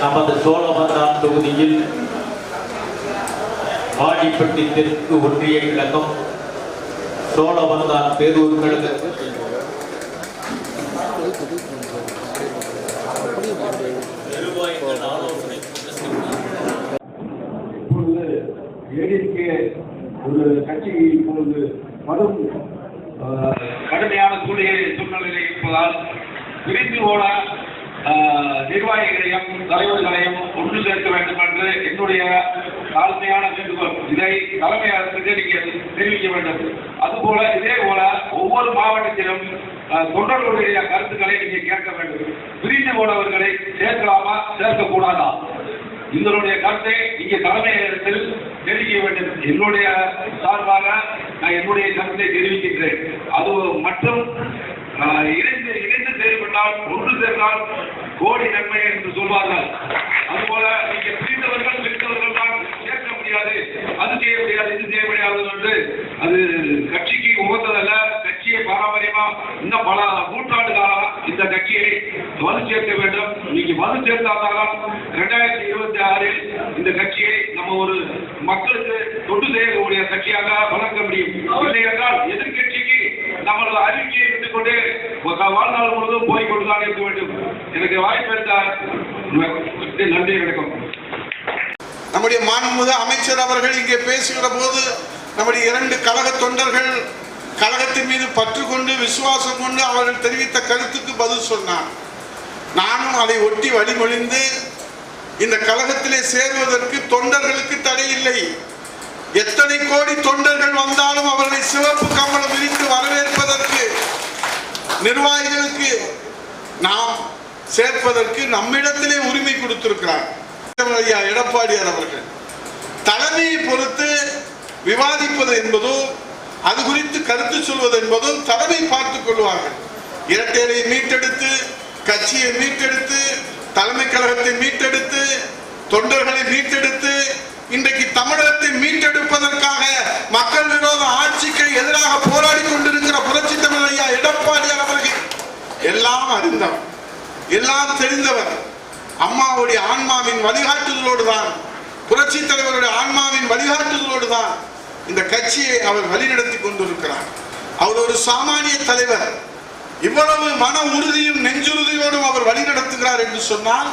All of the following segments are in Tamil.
நமது சோழவந்தான் தொகுதியில் வாடிப்பட்டி தெற்கு ஒன்றிய கழகம் சோழவந்தான் பேரூர் கழகம் கட்சி இப்பொழுது வரும் கடுமையான சூழ்நிலை இருப்பதால் பிரிந்து ஓட நிர்வாகிகளையும் தலைவர்களையும் ஒன்று சேர்க்க வேண்டும் என்று என்னுடைய தாழ்மையான வேண்டுகோள். இதை தலைமை அரசுக்கு நீங்கள் தெரிவிக்க வேண்டும். அதுபோல இதே போல ஒவ்வொரு மாவட்டத்திலும் தொண்டர்களுடைய கருத்துக்களை நீங்கள் கேட்க வேண்டும். பிரிந்து போனவர்களை சேர்க்கலாமா சேர்க்கக்கூடாதா இதனுடைய கருத்தை இங்கே தலைமையகத்தில் தெரிவிக்க வேண்டும். என்னுடைய சார்பாக நான் என்னுடைய கருத்தை தெரிவிக்கின்றேன். அது மற்றும் இணைந்து செயல்பட்டால் ஒன்று சேர்ந்தால் கோடி நன்மை என்று சொல்வார்கள். அதுபோல நீங்க பிரித்தவர்கள் தான் சேர்க்க முடியாது, அது செய்ய முடியாது, இது செய்ய முடியாது என்று அது கட்சிக்கு உகந்ததல்ல. கட்சியை பாரம்பரியமா இன்னும் பல நூற்றாண்டு காலம் இந்த கட்சியை வலு சேர்க்க வேண்டும். நீங்க வலு சேர்த்தால்தான் 2026 இந்த கட்சியை நம்ம ஒரு மக்களுக்கு தொண்டு செய்யக்கூடிய கட்சியாக வளர்க்க முடியும். இல்லை என்றால் எதிர்கட்சிக்கு நம்மளது அறிவிக்கையை எடுத்துக் கொண்டு வாழ்நாள் முழுவதும் போய்கொண்டுதான் இருக்க வேண்டும். எனக்கு வாய்ப்பு இருந்தால் நன்றி, வணக்கம். நம்முடைய மாண்புமிகு அமைச்சர் அவர்கள் இங்கே பேசுகிற போது நம்முடைய 2 கழக தொண்டர்கள் கழகத்தின் மீது பற்று கொண்டு விசுவாசம் கொண்டு அவர்கள் தெரிவித்த கருத்துக்கு பதில் சொன்னார். நானும் அதை ஒட்டி வழிமொழிந்து இந்த கழகத்திலே சேர்வதற்கு தொண்டர்களுக்கு தடை இல்லை. எத்தனை கோடி தொண்டர்கள் வந்தாலும் அவர்களை சிவப்பு கம்பளம் விரித்து வரவேற்பதற்கு நிர்வாகிகளுக்கு நாம் சேர்ப்பதற்கு நம்மிடத்திலே உரிமை கொடுத்திருக்கிறார் எடப்பாடியார் அவர்கள். தலைமையை பொறுத்து விவாதிப்பது என்பதோ அது குறித்து கருத்து சொல்வது என்பதோ தலைமை பார்த்துக் கொள்வார்கள். இரட்டையை மீட்டெடுத்து, கட்சியை மீட்டெடுத்து, தலைமை கழகத்தை மீட்டெடுத்து, தொண்டர்களை மீட்டெடுத்து, இன்றைக்கு தமிழகத்தை மீட்டெடுப்பதற்காக மக்கள் விரோத ஆட்சிக்கு எதிராக போராடி கொண்டிருக்கிற புரட்சி தமிழ் ஐயா எடப்பாடியார் அவர்கள் எல்லாம் அறிந்தவர், எல்லாம் தெரிந்தவர். அம்மாவுடைய ஆன்மாவின் வழிகாட்டுதலோடு தான், புரட்சி தலைவருடைய ஆன்மாவின் வழிகாட்டுதலோடு தான் இந்த கட்சியை அவர் வழிநடத்தி கொண்டிருக்கிறார். அவர் ஒரு சாமானிய தலைவர். இவ்வளவு மன உறுதியும் நெஞ்சுறுதியோடும் அவர் வழிநடத்துகிறார் என்று சொன்னால்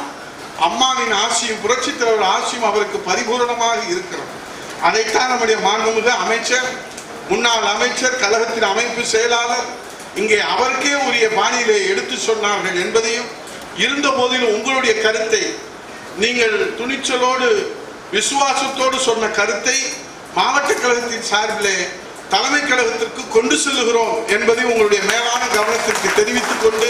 அம்மாவின் ஆசியும் புரட்சி தலைவர் ஆசியும் அவருக்கு பரிபூரணமாக இருக்கிறது. அதைத்தான் நம்முடைய மாண்புமிகு அமைச்சர், முன்னாள் அமைச்சர், கழகத்தின் அமைப்பு செயலாளர் இங்கே அவருக்கே உரிய பாணியிலே எடுத்து சொன்னார்கள் என்பதையும், இருந்த போதிலும் உங்களுடைய கருத்தை நீங்கள் துணிச்சலோடு விசுவாசத்தோடு சொன்ன கருத்தை மாவட்ட கழகத்தின் சார்பிலே தலைமை கழகத்திற்கு கொண்டு செல்லுகிறோம் என்பதை உங்களுடைய மேலான கவனத்திற்கு தெரிவித்துக் கொண்டு